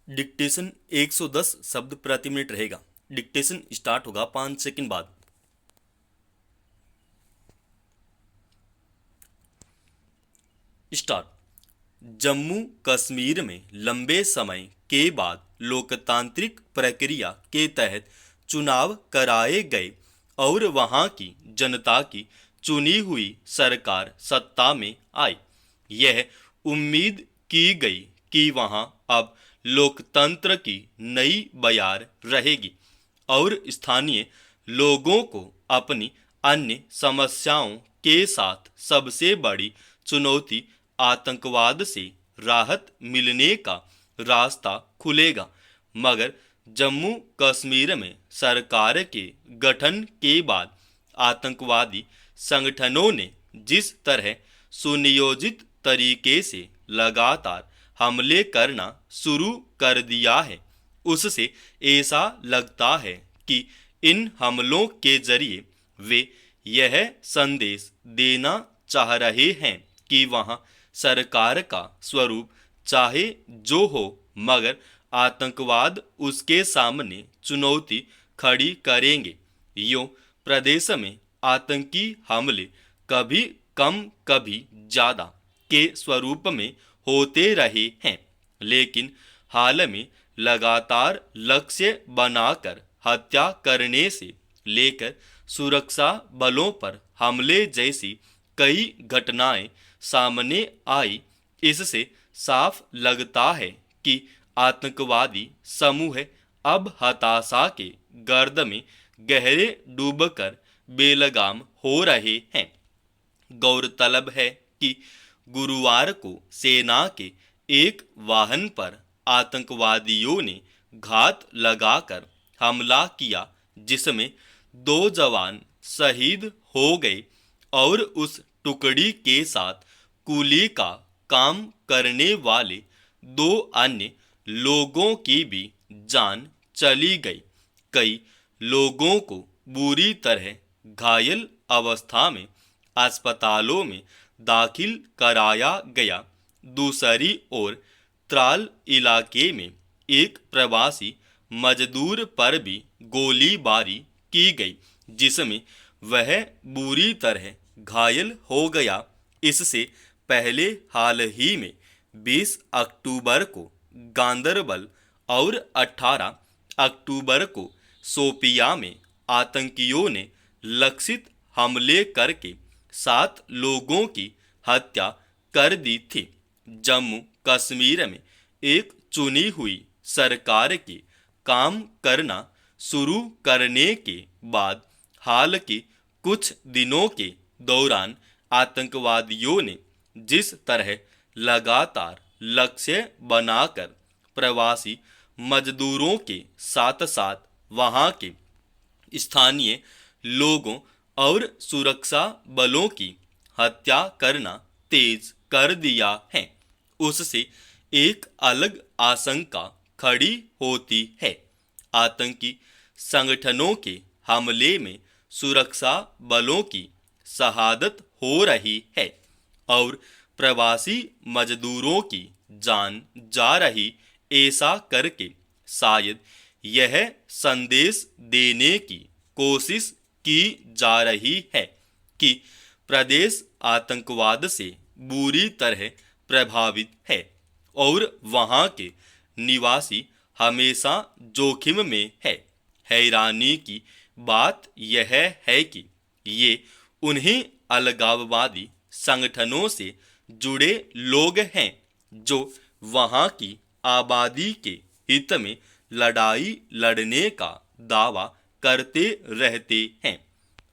Dictation 110 शब्द प्रति minute रहेगा। डिक्टेशन स्टार्ट होगा 5 सेकंड बाद। स्टार्ट। जम्मू कश्मीर में लंबे समय के बाद लोकतांत्रिक प्रक्रिया के तहत चुनाव कराए गए और वहां की जनता की चुनी हुई सरकार सत्ता में आई। यह उम्मीद की गई कि वहां अब लोकतंत्र की नई बयार रहेगी और स्थानीय लोगों को अपनी अन्य समस्याओं के साथ सबसे बड़ी चुनौती आतंकवाद से राहत मिलने का रास्ता खुलेगा। मगर जम्मू कश्मीर में सरकार के गठन के बाद आतंकवादी संगठनों ने जिस तरह सुनियोजित तरीके से लगातार हमले करना शुरू कर दिया है, उससे ऐसा लगता है कि इन हमलों के जरिए वे यह संदेश देना चाह रहे हैं कि वहां सरकार का स्वरूप चाहे जो हो, मगर आतंकवाद उसके सामने चुनौती खड़ी करेंगे। यूं प्रदेश में आतंकी हमले कभी कम कभी ज्यादा के स्वरूप में होते रहे हैं, लेकिन हाल में लगातार लक्ष्य बनाकर हत्या करने से लेकर सुरक्षा बलों पर हमले जैसी कई घटनाएं सामने आई। इससे साफ लगता है कि आतंकवादी समूह अब हताशा के गर्द में गहरे डूबकर बेलगाम हो रहे हैं। गौरतलब है कि गुरुवार को सेना के एक वाहन पर आतंकवादियों ने घात लगाकर हमला किया, जिसमें 2 जवान शहीद हो गए और उस टुकड़ी के साथ कुली का काम करने वाले 2 अन्य लोगों की भी जान चली गई। कई लोगों को बुरी तरह घायल अवस्था में अस्पतालों में दाखिल कराया गया। दूसरी ओर त्राल इलाके में एक प्रवासी मजदूर पर भी गोलीबारी की गई, जिसमें वह बुरी तरह घायल हो गया। इससे पहले हाल ही में 20 अक्टूबर को गांदरबल और 18 अक्टूबर को शोपियां में आतंकियों ने लक्षित हमले करके 7 लोगों की हत्या कर दी थी। जम्मू कश्मीर में एक चुनी हुई सरकार के काम करना शुरू करने के बाद हाल के कुछ दिनों के दौरान आतंकवादियों ने जिस तरह लगातार लक्ष्य बनाकर प्रवासी मजदूरों के साथ साथ वहां के स्थानीय लोगों और सुरक्षा बलों की हत्या करना तेज कर दिया है, उससे एक अलग आशंका खड़ी होती है। आतंकी संगठनों के हमले में सुरक्षा बलों की शहादत हो रही है और प्रवासी मजदूरों की जान जा रही। ऐसा करके शायद यह संदेश देने की कोशिश की जा रही है कि प्रदेश आतंकवाद से बुरी तरह प्रभावित है और वहां के निवासी हमेशा जोखिम में है। हैरानी की बात यह है कि ये उन्हीं अलगाववादी संगठनों से जुड़े लोग हैं जो वहां की आबादी के हित में लड़ाई लड़ने का दावा करते रहते हैं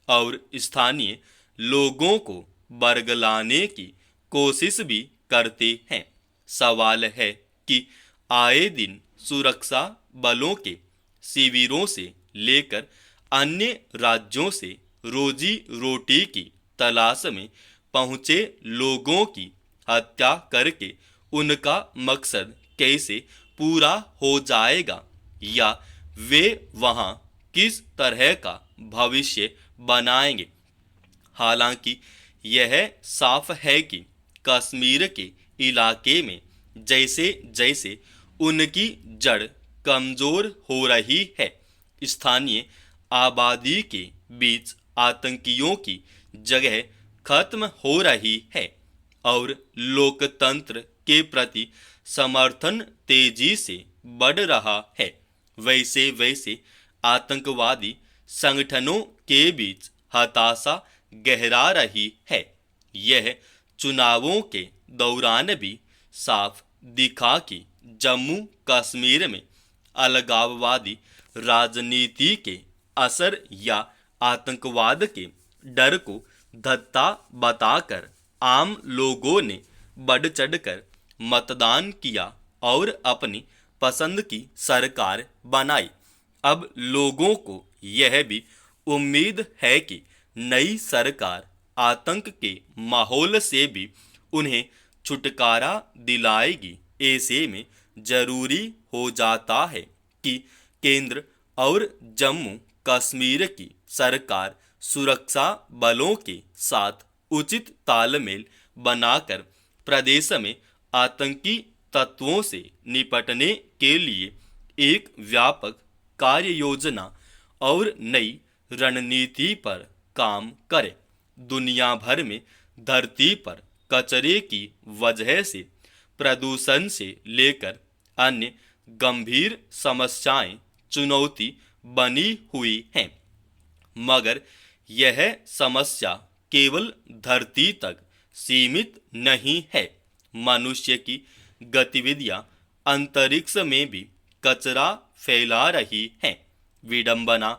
और स्थानीय लोगों को बरगलाने की कोशिश भी करते हैं। सवाल है कि आए दिन सुरक्षा बलों के शिविरों से लेकर अन्य राज्यों से रोजी रोटी की तलाश में पहुंचे लोगों की हत्या करके उनका मकसद कैसे पूरा हो जाएगा या वे वहां किस तरह का भविष्य बनाएंगे। हालांकि यह साफ है कि कश्मीर के इलाके में जैसे जैसे उनकी जड़ कमजोर हो रही है। स्थानीय आबादी के बीच आतंकियों की जगह खत्म हो रही है और लोकतंत्र के प्रति समर्थन तेजी से बढ़ रहा है। वैसे वैसे आतंकवादी संगठनों के बीच हताशा गहरा रही है। यह चुनावों के दौरान भी साफ दिखा कि जम्मू कश्मीर में अलगाववादी राजनीति के असर या आतंकवाद के डर को धत्ता बताकर आम लोगों ने बढ़ चढ़कर मतदान किया और अपनी पसंद की सरकार बनाई। अब लोगों को यह भी उम्मीद है कि नई सरकार आतंक के माहौल से भी उन्हें छुटकारा दिलाएगी। ऐसे में जरूरी हो जाता है कि केंद्र और जम्मू कश्मीर की सरकार सुरक्षा बलों के साथ उचित तालमेल बनाकर प्रदेश में आतंकी तत्वों से निपटने के लिए एक व्यापक कार्य योजना और नई रणनीति पर काम करे। दुनिया भर में धरती पर कचरे की वजह से प्रदूषण से लेकर अन्य गंभीर समस्याएं चुनौती बनी हुई हैं, मगर यह समस्या केवल धरती तक सीमित नहीं है। मनुष्य की गतिविधियां अंतरिक्ष में भी कचरा फैला रही हैं। विडंबना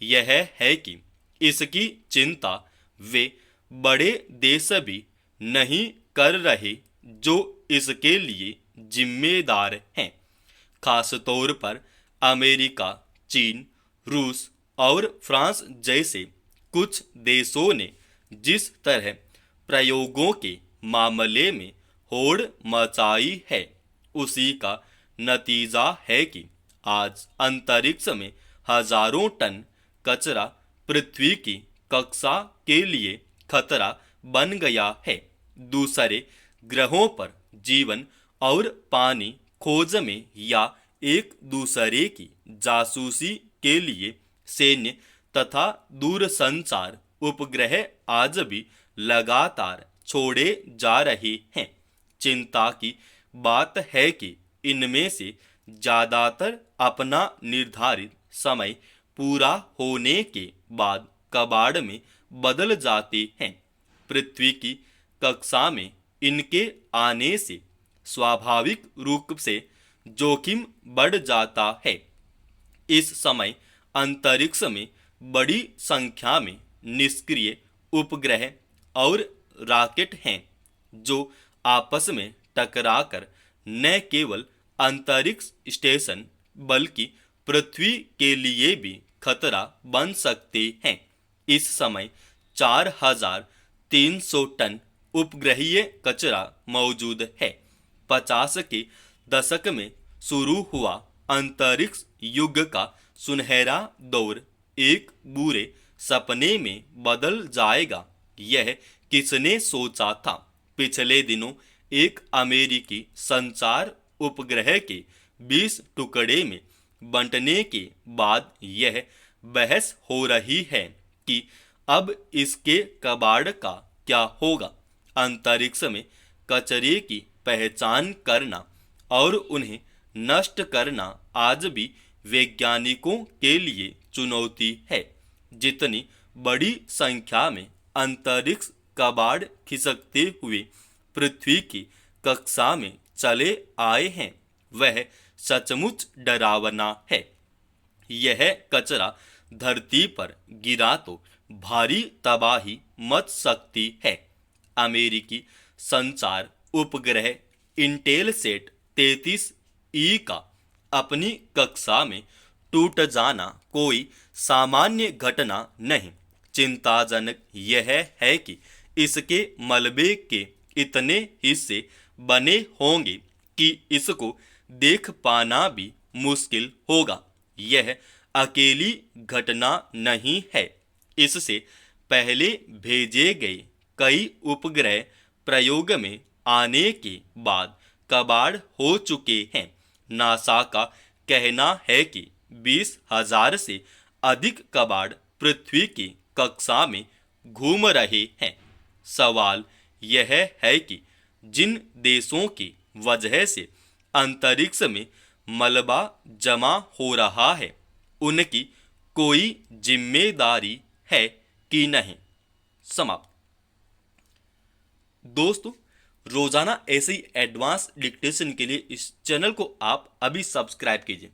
यह है कि इसकी चिंता वे बड़े देश भी नहीं कर रहे जो इसके लिए जिम्मेदार हैं। खास तौर पर अमेरिका, चीन, रूस और फ्रांस जैसे कुछ देशों ने जिस तरह प्रयोगों के मामले में होड़ मचाई है, उसी का नतीजा है कि आज अंतरिक्ष में हजारों टन कचरा पृथ्वी की कक्षा के लिए खतरा बन गया है। दूसरे ग्रहों पर जीवन और पानी खोज में या एक दूसरे की जासूसी के लिए सैन्य तथा दूरसंचार उपग्रह आज भी लगातार छोड़े जा रहे हैं। चिंता की बात है कि इनमें से ज्यादातर अपना निर्धारित समय पूरा होने के बाद कबाड़ में बदल जाते हैं। पृथ्वी की कक्षा में इनके आने से स्वाभाविक रूप से जोखिम बढ़ जाता है। इस समय अंतरिक्ष में बड़ी संख्या में निष्क्रिय उपग्रह और रॉकेट हैं जो आपस में टकराकर न केवल अंतरिक्ष स्टेशन बल्कि पृथ्वी के लिए भी खतरा बन सकते हैं। इस समय 4300 टन उपग्रहीय कचरा मौजूद है। 50 के दशक में शुरू हुआ अंतरिक्ष युग का सुनहरा दौर एक बुरे सपने में बदल जाएगा, यह किसने सोचा था। पिछले दिनों एक अमेरिकी संचार उपग्रह के 20 टुकड़े में बंटने के बाद यह बहस हो रही है कि अब इसके कबाड़ का क्या होगा। अंतरिक्ष में कचरे की पहचान करना और उन्हें नष्ट करना आज भी वैज्ञानिकों के लिए चुनौती है। जितनी बड़ी संख्या में अंतरिक्ष कबाड़ खिसकते हुए पृथ्वी की कक्षा में चले आए हैं, वह सचमुच डरावना है। यह कचरा धरती पर गिरा तो भारी तबाही मच सकती है। अमेरिकी संचार उपग्रह इंटेलसेट 33E का अपनी कक्षा में टूट जाना कोई सामान्य घटना नहीं। चिंताजनक यह है कि इसके मलबे के इतने हिस्से बने होंगे कि इसको देख पाना भी मुश्किल होगा। यह अकेली घटना नहीं है। इससे पहले भेजे गए कई उपग्रह प्रयोग में आने के बाद कबाड़ हो चुके हैं। नासा का कहना है कि 20,000 से अधिक कबाड़ पृथ्वी की कक्षा में घूम रहे हैं। सवाल यह है कि जिन देशों की वजह से अंतरिक्ष में मलबा जमा हो रहा है, उनकी कोई जिम्मेदारी है कि नहीं। समाप्त। दोस्तों, रोजाना ऐसे ही एडवांस डिक्टेशन के लिए इस चैनल को आप अभी सब्सक्राइब कीजिए।